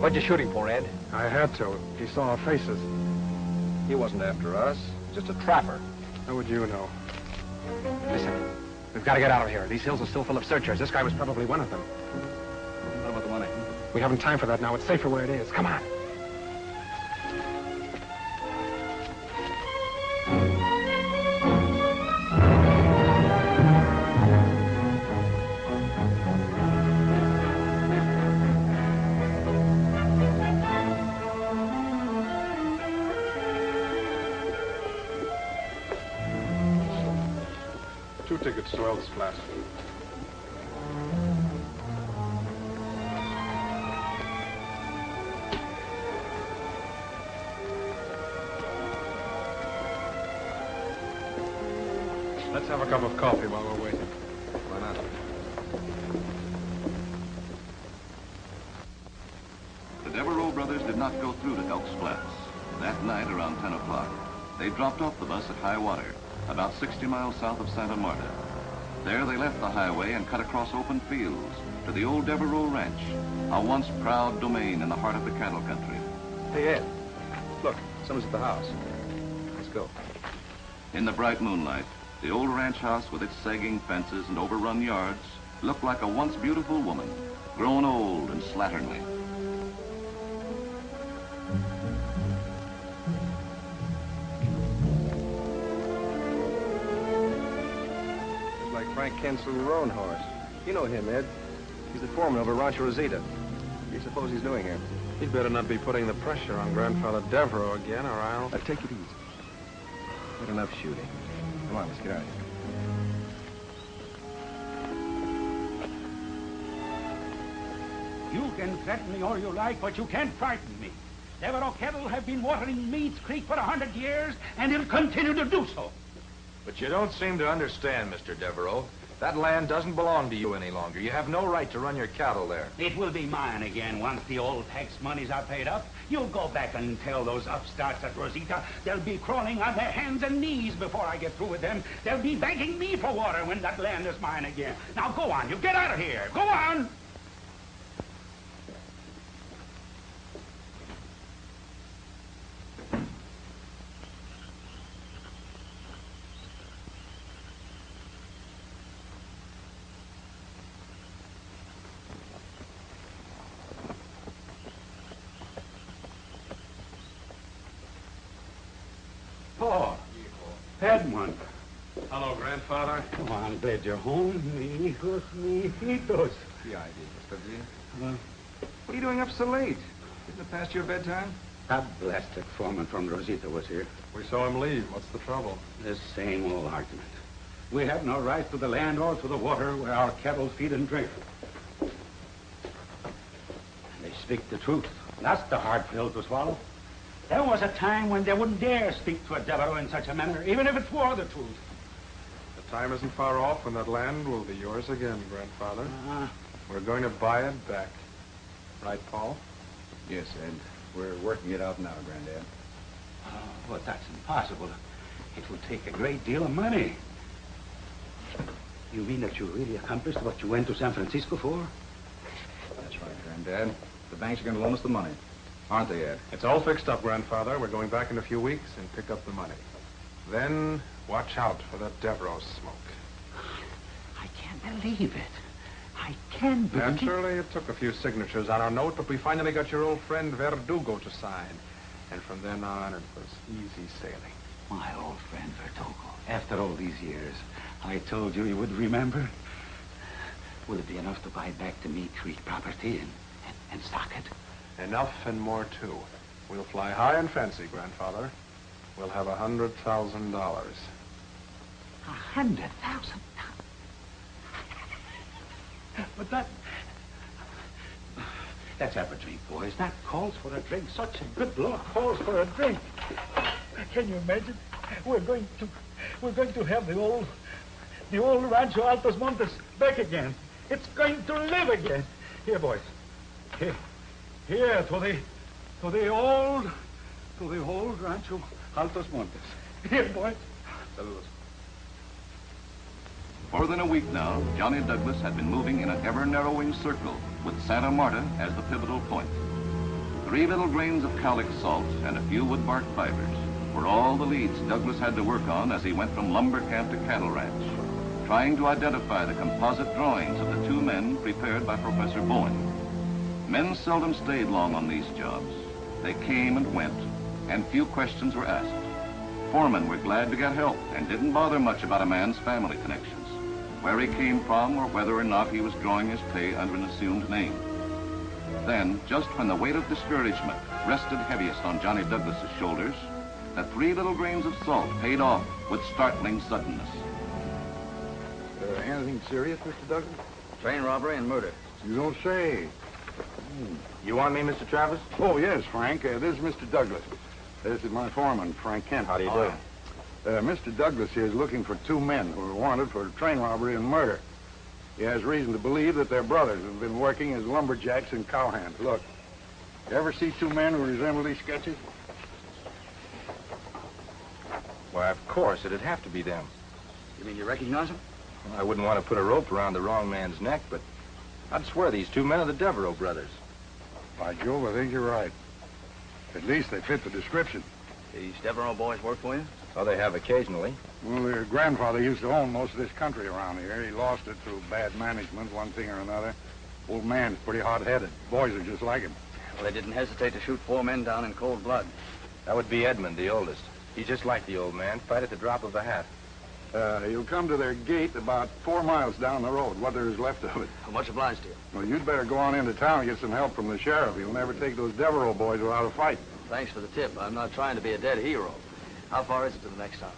What'd you shoot him for, Ed? I had to. He saw our faces. He wasn't after us. Just a trapper. How would you know? Listen, we've got to get out of here. These hills are still full of searchers. This guy was probably one of them. What about the money? We haven't time for that now. It's safer where it is. Come on. Tickets to Elks Flat. Let's have a cup of coffee while we're waiting. Why not? The Devereaux brothers did not go through to Elks Flats. That night around 10 o'clock, they dropped off the bus at high water, about 60 miles south of Santa Marta. There they left the highway and cut across open fields to the old Devereaux Ranch, a once proud domain in the heart of the cattle country. Hey, Ed. Look, someone's at the house. Let's go. In the bright moonlight, the old ranch house with its sagging fences and overrun yards looked like a once beautiful woman, grown old and slatternly. Frank Kent's little roan horse. You know him, Ed. He's the foreman over Rancho Rosita. What do you suppose he's doing here? He'd better not be putting the pressure on Grandfather Devereaux again, or I'll... Take it easy. Not enough shooting. Come on, let's get out of here. You can threaten me all you like, but you can't frighten me. Devereaux cattle have been watering Meads Creek for 100 years, and it'll continue to do so. But you don't seem to understand, Mr. Devereaux. That land doesn't belong to you any longer. You have no right to run your cattle there. It will be mine again once the old tax monies are paid up. You'll go back and tell those upstarts at Rosita they'll be crawling on their hands and knees before I get through with them. They'll be begging me for water when that land is mine again. Now go on, you get out of here. Go on! Paul. Edmund. Hello, Grandfather. Oh, I'm glad you're home. Mi hijos, mi hijitos. The idea, Mr. G. What are you doing up so late? Isn't it past your bedtime? That blasted foreman from Rosita was here. We saw him leave. What's the trouble? The same old argument. We have no right to the land or to the water where our cattle feed and drink. And they speak the truth. That's the hard pill to swallow. There was a time when they wouldn't dare speak to a Devereaux in such a manner, even if it were the truth. The time isn't far off when that land will be yours again, Grandfather. We're going to buy it back. Right, Paul? Yes, Ed. We're working it out now, Granddad. Oh, but that's impossible. It will take a great deal of money. You mean that you really accomplished what you went to San Francisco for? That's right, Granddad. The banks are going to loan us the money. Aren't they, Ed? It's all fixed up, Grandfather. We're going back in a few weeks and pick up the money. Then watch out for that Devereaux smoke. I can't believe it. I can't believe it. Naturally, it took a few signatures on our note, but we finally got your old friend Verdugo to sign. And from then on, it was easy sailing. My old friend Verdugo. After all these years, I told you would remember. Will it be enough to buy back the Mead Creek property and stock it? Enough and more, too. We'll fly high and fancy, Grandfather. We'll have $100,000. $100,000? But let's have a drink, boys. That calls for a drink. Such a good luck calls for a drink. Can you imagine? We're going to have the old Rancho Altos Montes back again. It's going to live again. Here, boys. Here, to the old Rancho Altos Montes. Here, boys. Saludos. More than a week now, Johnny Douglas had been moving in an ever-narrowing circle with Santa Marta as the pivotal point. 3 little grains of cowlick salt and a few wood bark fibers were all the leads Douglas had to work on as he went from lumber camp to cattle ranch, trying to identify the composite drawings of the 2 men prepared by Professor Bowen. Men seldom stayed long on these jobs. They came and went, and few questions were asked. Foremen were glad to get help and didn't bother much about a man's family connections, where he came from, or whether or not he was drawing his pay under an assumed name. Then, just when the weight of discouragement rested heaviest on Johnny Douglas's shoulders, the 3 little grains of salt paid off with startling suddenness. Anything serious, Mr. Douglas? Train robbery and murder. You don't say. You want me, Mr. Travis? Oh, yes, Frank. This is Mr. Douglas. This is my foreman, Frank Kent. How do you do? Mr. Douglas here is looking for 2 men who are wanted for train robbery and murder. He has reason to believe that they're brothers who've been working as lumberjacks and cowhands. Look, you ever see 2 men who resemble these sketches? Why, of course. It'd have to be them. You mean you recognize them? Well, I wouldn't want to put a rope around the wrong man's neck, but I'd swear these 2 men are the Devereaux brothers. By Jove, I think you're right. At least they fit the description. These Devereaux boys work for you? Oh, they have occasionally. Well, their grandfather used to own most of this country around here. He lost it through bad management, one thing or another. Old man's pretty hot-headed. Boys are just like him. Well, they didn't hesitate to shoot 4 men down in cold blood. That would be Edmund, the oldest. He's just like the old man, fight at the drop of a hat. You'll come to their gate about 4 miles down the road, what there is left of it. How much obliged to you? Well, you'd better go on into town and get some help from the sheriff. He'll never take those Devereaux boys without a fight. Thanks for the tip. I'm not trying to be a dead hero. How far is it to the next town?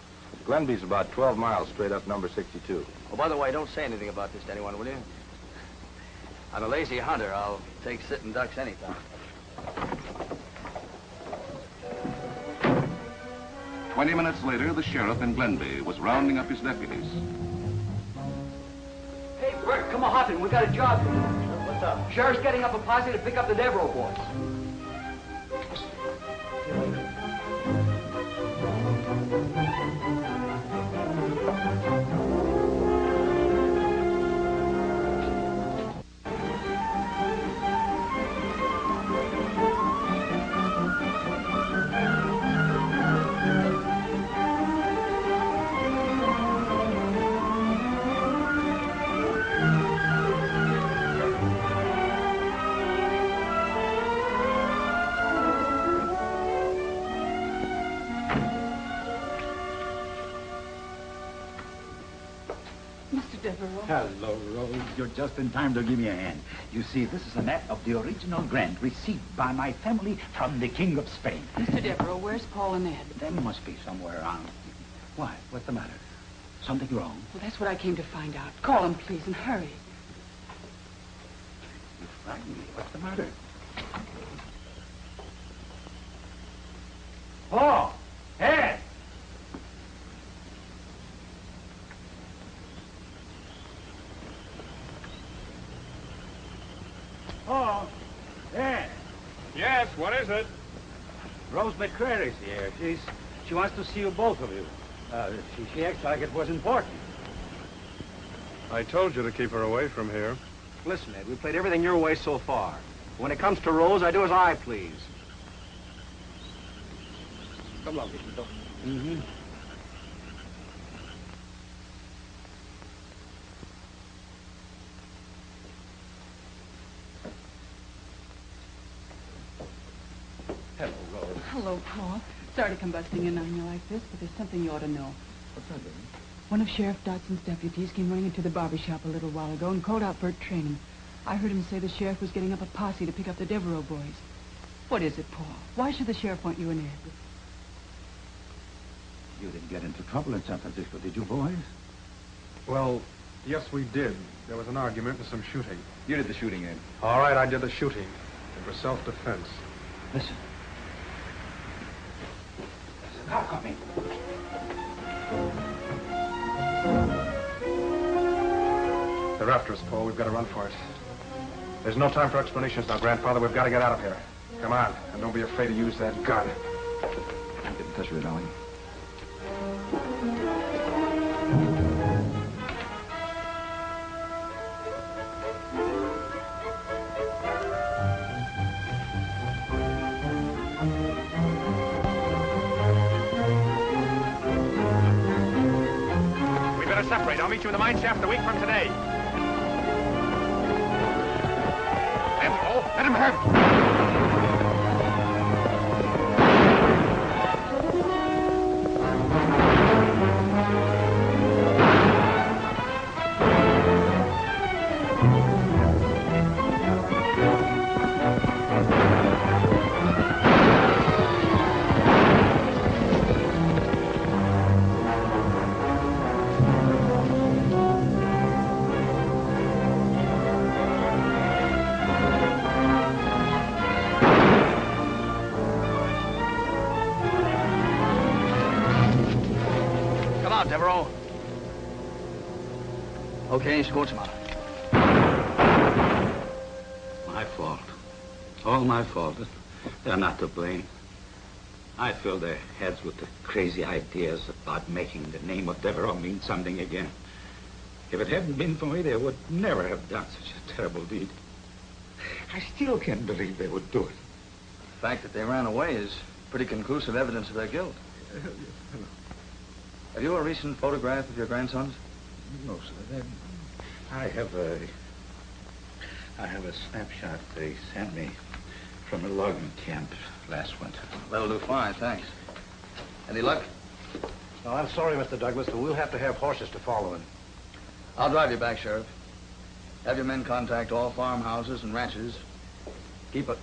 Glenby's about 12 miles straight up number 62. Oh, by the way, don't say anything about this to anyone, will you? I'm a lazy hunter. I'll take sitting ducks anytime. 20 minutes later, the sheriff in Glenby was rounding up his deputies. Mahoffin, we got a job. What's up? Sheriff's getting up a posse to pick up the Devereaux boys. Hello, Rose. You're just in time to give me a hand. You see, this is a map of the original grant received by my family from the King of Spain. Mr. Devereaux, where's Paul and Ed? They must be somewhere around. Why? What's the matter? Something wrong? Well, that's what I came to find out. Call them, please, and hurry. You frighten me. What's the matter? Paul! Ed! Oh, Ed. Yes, what is it? Rose McCrary's here. She wants to see you, both of you. She acts like it was important. I told you to keep her away from here. Listen, Ed, we played everything your way so far. When it comes to Rose, I do as I please. Come along, Mr. Mm-hmm. Hello, Rose. Hello, Paul. Sorry to come busting in on you like this, but there's something you ought to know. What's that, baby? One of Sheriff Dodson's deputies came running into the barber shop a little while ago and called out Bert training. I heard him say the sheriff was getting up a posse to pick up the Devereaux boys. What is it, Paul? Why should the sheriff want you and Ed? You didn't get into trouble in San Francisco, did you, boys? Well, yes, we did. There was an argument and some shooting. You did the shooting, Ed. All right, I did the shooting. It was self-defense. Listen. There's a car coming. They're after us, Paul. We've got to run for it. There's no time for explanations now, Grandfather. We've got to get out of here. Come on, and don't be afraid to use that gun. Get in touch with it, darling. We better separate. I'll meet you in the mine shaft a week from today. Let him have. Devereaux. Okay, Schwartzman. My fault. All my fault. They're not to blame. I filled their heads with the crazy ideas about making the name of Devereaux mean something again. If it hadn't been for me, they would never have done such a terrible deed. I still can't believe they would do it. The fact that they ran away is pretty conclusive evidence of their guilt. Have you a recent photograph of your grandsons? No, sir. I have a snapshot they sent me from a logging camp last winter. That'll do fine, thanks. Any luck? No, I'm sorry, Mr. Douglas, but we'll have to have horses to follow him. I'll drive you back, Sheriff. Have your men contact all farmhouses and ranches. Keep a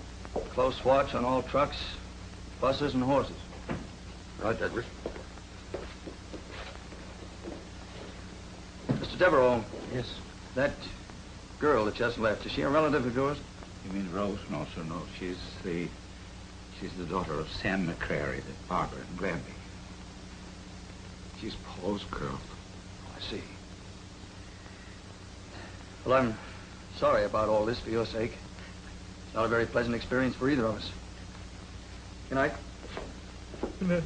close watch on all trucks, buses, and horses. Right, Douglas. Mr. Devereaux. Yes? That girl that just left, is she a relative of yours? You mean Rose? No, sir, no. She's the daughter of Sam McCrary, the barber in Granby. She's Paul's girl. Oh, I see. Well, I'm sorry about all this for your sake. It's not a very pleasant experience for either of us. Good night. Good night.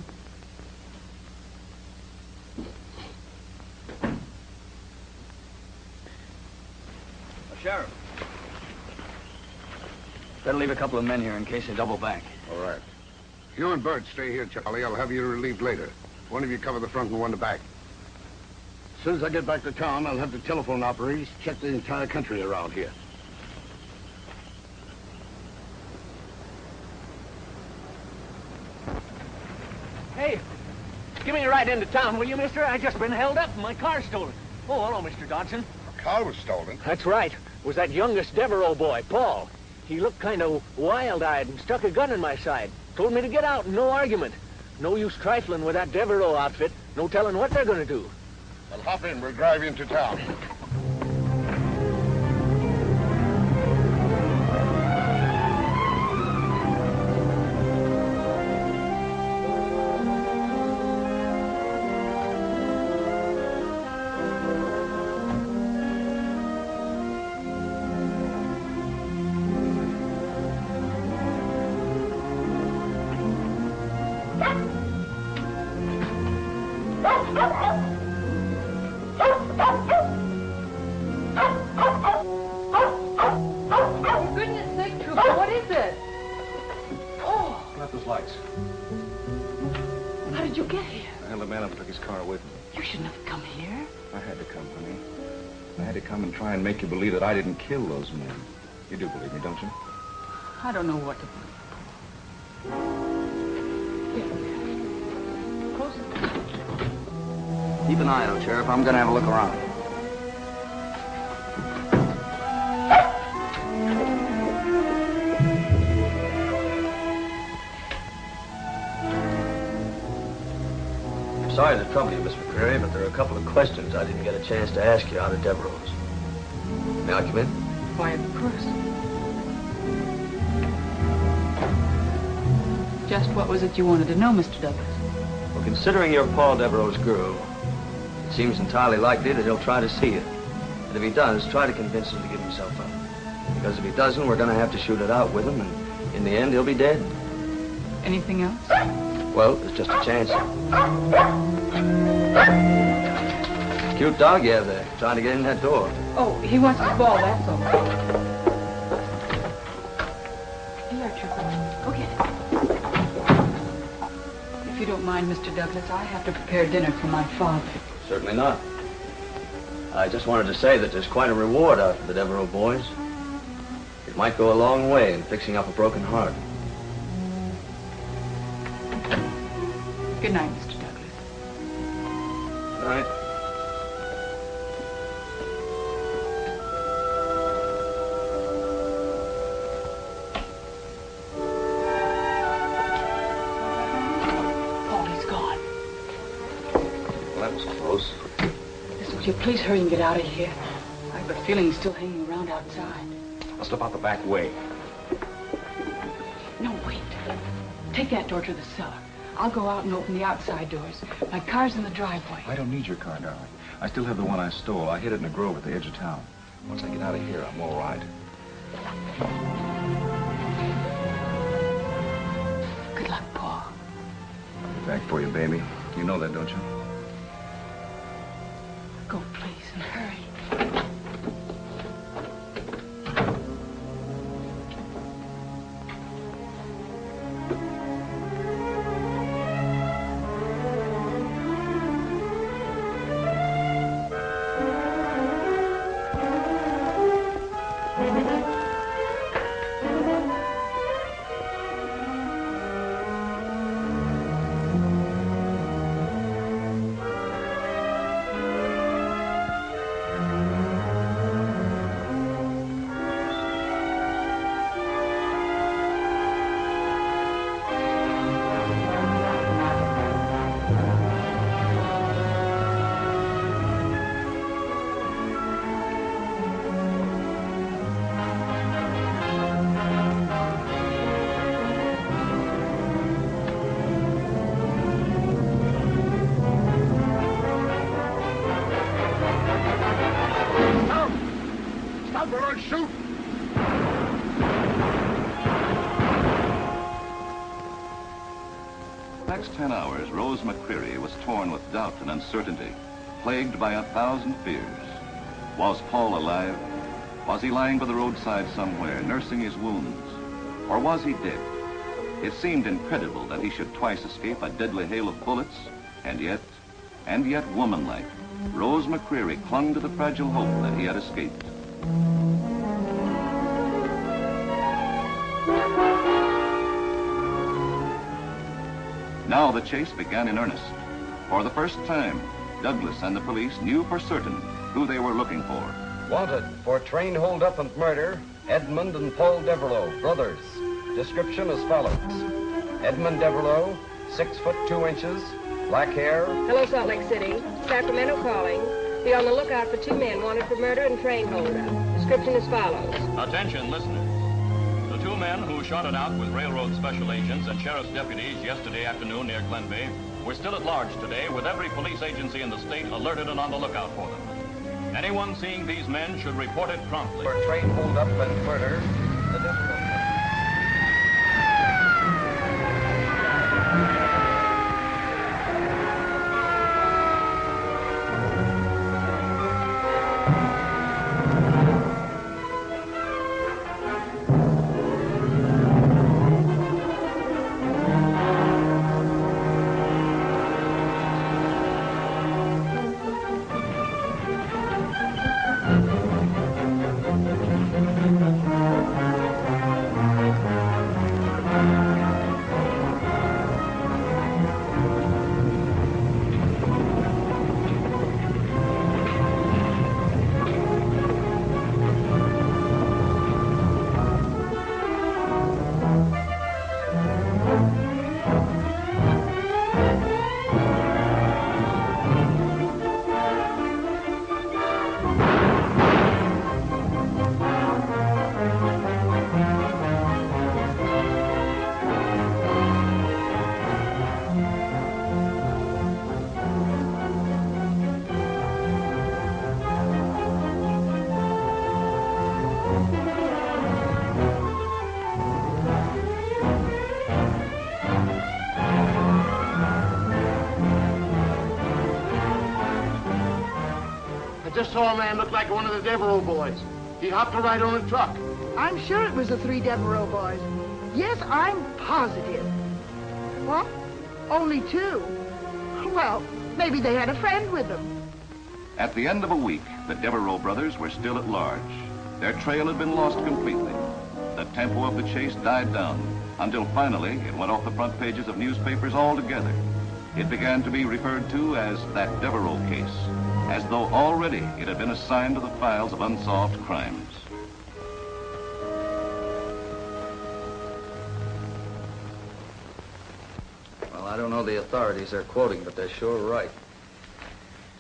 Sheriff. Better leave a couple of men here in case they double back. All right. You and Bert stay here, Charlie. I'll have you relieved later. One of you cover the front and one the back. As soon as I get back to town, I'll have the telephone operators check the entire country around here. Hey, give me a ride into town, will you, mister? I just been held up and my car's stolen. Oh, hello, Mr. Dodson. The car was stolen? That's right. It was that youngest Devereaux boy, Paul. He looked kind of wild-eyed and stuck a gun in my side. Told me to get out and no argument. No use trifling with that Devereaux outfit. No telling what they're going to do. Well, hop in. We'll drive you into town. For goodness sake, Trooper, what is it? Oh, Not those lights. how did you get here? I held a man up and took his car away from me. You shouldn't have come here. I had to come, honey. I had to come and try and make you believe that I didn't kill those men. You do believe me, don't you? I don't know what to believe. Keep an eye out, Sheriff. I'm going to have a look around. I'm sorry to trouble you, Miss McCreary, but there are a couple of questions I didn't get a chance to ask you out of Devereaux's. May I come in? Why, of course. Just what was it you wanted to know, Mr. Douglas? Well, considering you're Paul Devereaux's girl, it seems entirely likely that he'll try to see you. And if he does, try to convince him to give himself up. Because if he doesn't, we're going to have to shoot it out with him, and in the end, he'll be dead. Anything else? Well, there's just a chance. Cute dog you have there, trying to get in that door. Oh, he wants his ball, that's all. Here, Trooper. Go get it. If you don't mind, Mr. Douglas, I have to prepare dinner for my father. Certainly not. I just wanted to say that there's quite a reward out for the Devereaux boys. It might go a long way in fixing up a broken heart. Good night, Mr. Douglas. All right. Paul, he's gone. Well, that was close. Listen, would you please hurry and get out of here? I have a feeling he's still hanging around outside. I'll slip out the back way. No, wait. Take that door to the cellar. I'll go out and open the outside doors. My car's in the driveway. I don't need your car, darling. I still have the one I stole. I hid it in a grove at the edge of town. Once I get out of here, I'm all right. Good luck, Paul. I'll be back for you, baby. You know that, don't you? Go, please, and hurry. fellow, shoot! The next 10 hours, Rose McCreary was torn with doubt and uncertainty, plagued by 1,000 fears. Was Paul alive? Was he lying by the roadside somewhere, nursing his wounds? Or was he dead? It seemed incredible that he should twice escape a deadly hail of bullets, and yet, womanlike, Rose McCreary clung to the fragile hope that he had escaped. Now the chase began in earnest. For the first time, Douglas and the police knew for certain who they were looking for. Wanted for train holdup and murder, Edmund and Paul Devereaux, brothers. Description as follows. Edmund Devereaux, 6 foot 2 inches, black hair. Hello, Salt Lake City. Sacramento calling. Be on the lookout for 2 men wanted for murder and train holdup. Description as follows. Attention, listeners. The 2 men who shot it out with railroad special agents and sheriff's deputies yesterday afternoon near Glenby were still at large today, with every police agency in the state alerted and on the lookout for them. Anyone seeing these men should report it promptly. For train holdup and murder, the Devereaux. Just saw a man look like one of the Devereaux boys. He hopped a ride on a truck. I'm sure it was the 3 Devereaux boys. Yes, I'm positive. What? Only 2? Well, maybe they had a friend with them. At the end of a week, the Devereaux brothers were still at large. Their trail had been lost completely. The tempo of the chase died down until finally it went off the front pages of newspapers altogether. It began to be referred to as that Devereaux case, as though already it had been assigned to the files of unsolved crimes. Well, I don't know the authorities they're quoting, but they're sure right.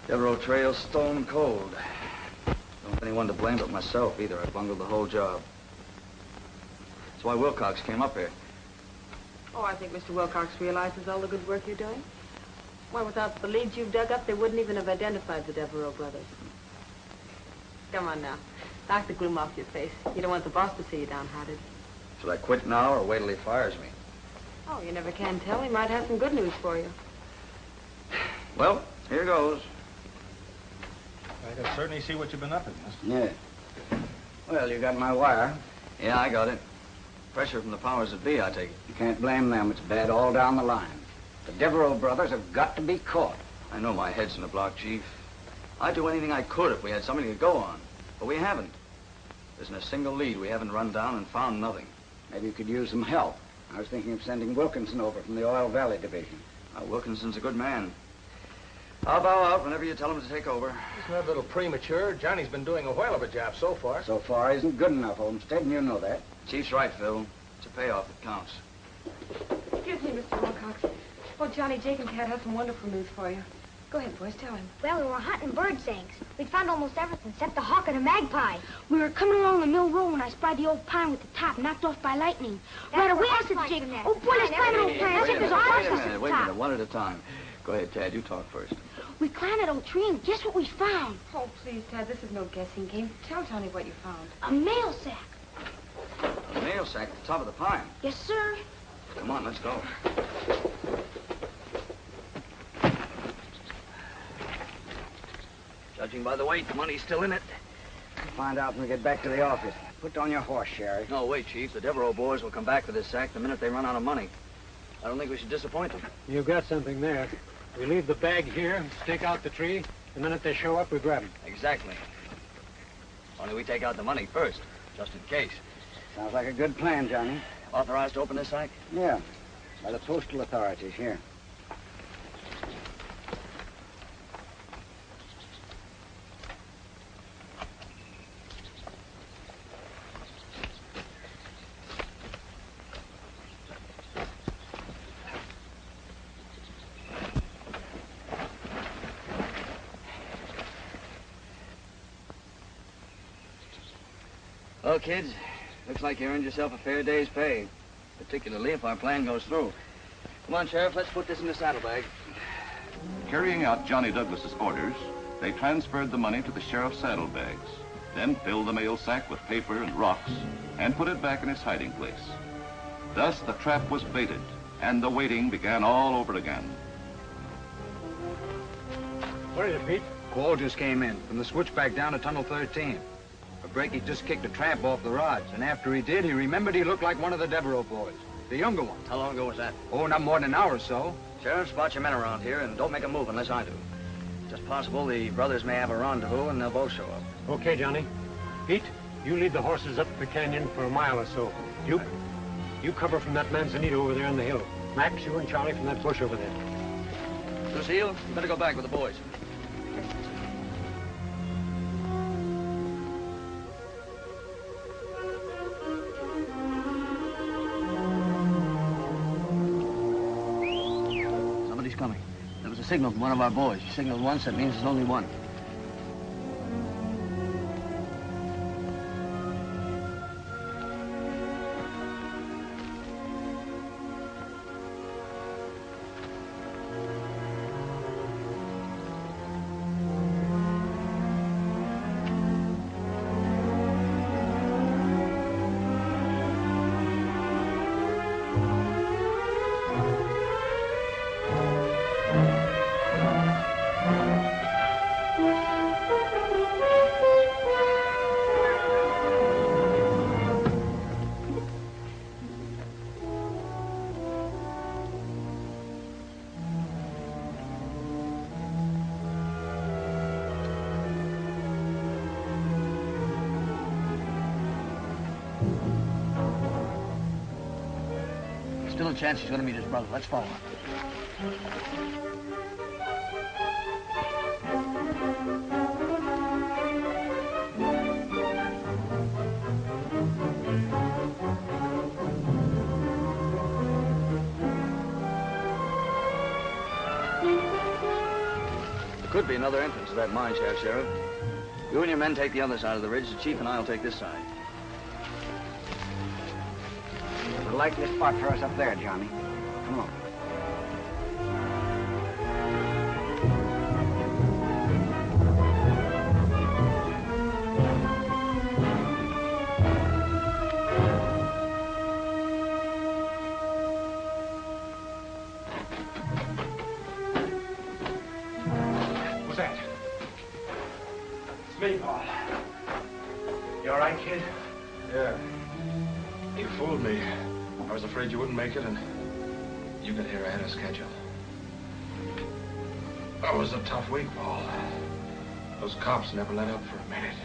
Devereaux trail's stone cold. Don't have anyone to blame but myself either. I bungled the whole job. That's why Wilcox came up here. Oh, I think Mr. Wilcox realizes all the good work you're doing. Why, without the leads you've dug up, they wouldn't even have identified the Devereaux brothers. Come on now. Knock the gloom off your face. You don't want the boss to see you downhearted. Should I quit now or wait till he fires me? Oh, you never can tell. He might have some good news for you. Well, here goes. I can certainly see what you've been up against. Yeah. Well, you got my wire. Yeah, I got it. Pressure from the powers that be, I take it. You can't blame them. It's bad all down the line. The Devereaux brothers have got to be caught. I know my head's in the block, Chief. I'd do anything I could if we had something to go on. But we haven't. There isn't a single lead we haven't run down and found nothing. Maybe you could use some help. I was thinking of sending Wilkinson over from the Oil Valley Division. Wilkinson's a good man. I'll bow out whenever you tell him to take over. Isn't that a little premature? Johnny's been doing a whale of a job so far. So far isn't good enough, Olmsted, and you know that. Chief's right, Phil. It's a payoff that counts. Excuse me, Mr. Wilcox. Oh, Johnny, Jake and Cat have some wonderful news for you. Go ahead, boys, tell him. Well, we were hunting bird eggs. We'd found almost everything except the hawk and a magpie. We were coming along the mill road when I spied the old pine with the top knocked off by lightning. Right away, I said to Jake, oh, boy, let's climb an old pine. I said there's a horse. Wait a minute, one at a time. Go ahead, Tad, you talk first. We We climbed that old tree and guess what we found? Oh, please, Ted, this is no guessing game. Tell Johnny what you found. A mail sack. A mail sack at the top of the pine. Yes, sir. Come on, let's go. Judging by the weight, the money's still in it. We'll find out when we get back to the office. Put on your horse, Sheriff. No, wait, Chief. The Devereaux boys will come back for this sack the minute they run out of money. I don't think we should disappoint them. You've got something there. We leave the bag here, stake out the tree. The minute they show up, we grab them. Exactly. Only we take out the money first, just in case. Sounds like a good plan, Johnny. Authorized to open this sack? Yeah, by the postal authorities here. Well, kids, looks like you earned yourself a fair day's pay, particularly if our plan goes through. Come on, Sheriff, let's put this in the saddlebag. Carrying out Johnny Douglas's orders, they transferred the money to the sheriff's saddlebags, then filled the mail sack with paper and rocks, and put it back in its hiding place. Thus, the trap was baited, and the waiting began all over again. What is it, Pete? Call just came in from the switchback down to Tunnel 13. Breaky just kicked a tramp off the rods, and after he did, he remembered he looked like one of the Devereaux boys, the younger one. How long ago was that? Oh, not more than an hour or so. Sheriff, spot your men around here, and don't make a move unless I do. Just possible the brothers may have a rendezvous, and they'll both show up. Okay, Johnny. Pete, you lead the horses up the canyon for a mile or so. Duke, you cover from that manzanita over there on the hill. Max, you and Charlie from that bush over there. Lucille, you better go back with the boys. Somebody's coming. There was a signal from one of our boys. He signaled once, that means there's only one. Still a chance he's going to meet his brother. Let's follow him. There could be another entrance to that mine shaft, Sheriff. You and your men take the other side of the ridge. The chief and I will take this side. I like this spot for us up there, Johnny. Come on. What's that? It's me, Paul. You all right, kid? Yeah. You fooled me. I was afraid you wouldn't make it, and you got here ahead of schedule. That was a tough week, Paul. Those cops never let up for a minute.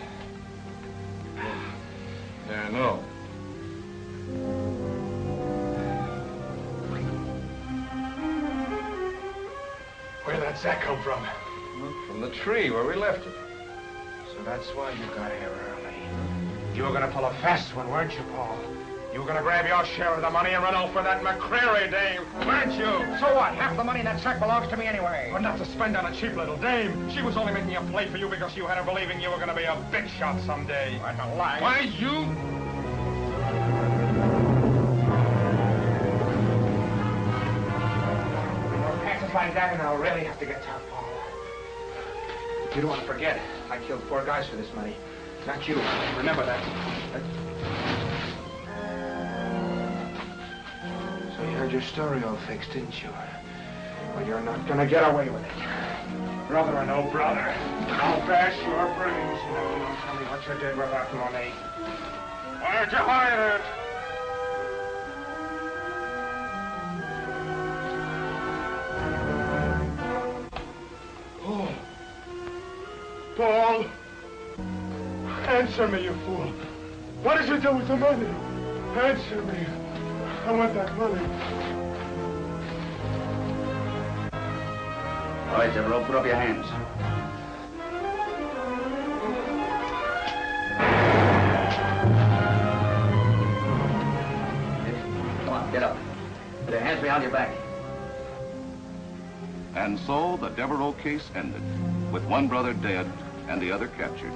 Yeah, I know. Where'd that sack come from? From the tree where we left it. So that's why you got here early. You were gonna pull a fast one, weren't you, Paul? You were gonna grab your share of the money and run off for that McCreary dame, weren't you? So what? Half the money in that sack belongs to me anyway. But not to spend on a cheap little dame. She was only making a play for you because you had her believing you were gonna be a big shot someday. What a lie. Why, you... Passes like that and I'll really have to get tough, Paul. You don't want to forget. I killed 4 guys for this money. Not you. Remember that. So you heard your story all fixed, didn't you? Well, you're not gonna get away with it. Brother or no brother, I'll bash your brains. You know, you don't tell me what you did with that money. Where'd you hide it? Paul, answer me, you fool. What did you do with the money? Answer me. I want that money. All right, Devereaux, put up your hands. Come on, get up. Put your hands behind your back. And so the Devereaux case ended, with one brother dead and the other captured.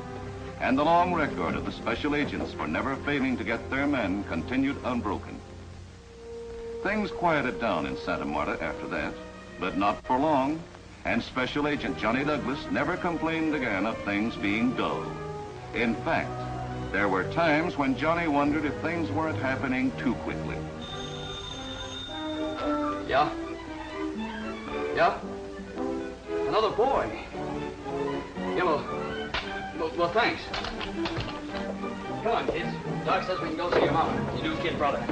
And the long record of the special agents for never failing to get their men continued unbroken. Things quieted down in Santa Marta after that, but not for long, and Special Agent Johnny Douglas never complained again of things being dull. In fact, there were times when Johnny wondered if things weren't happening too quickly. Yeah? Yeah? Another boy. Yeah, well, thanks. Come on, kids. Doc says we can go see your mama. You do, kid brother.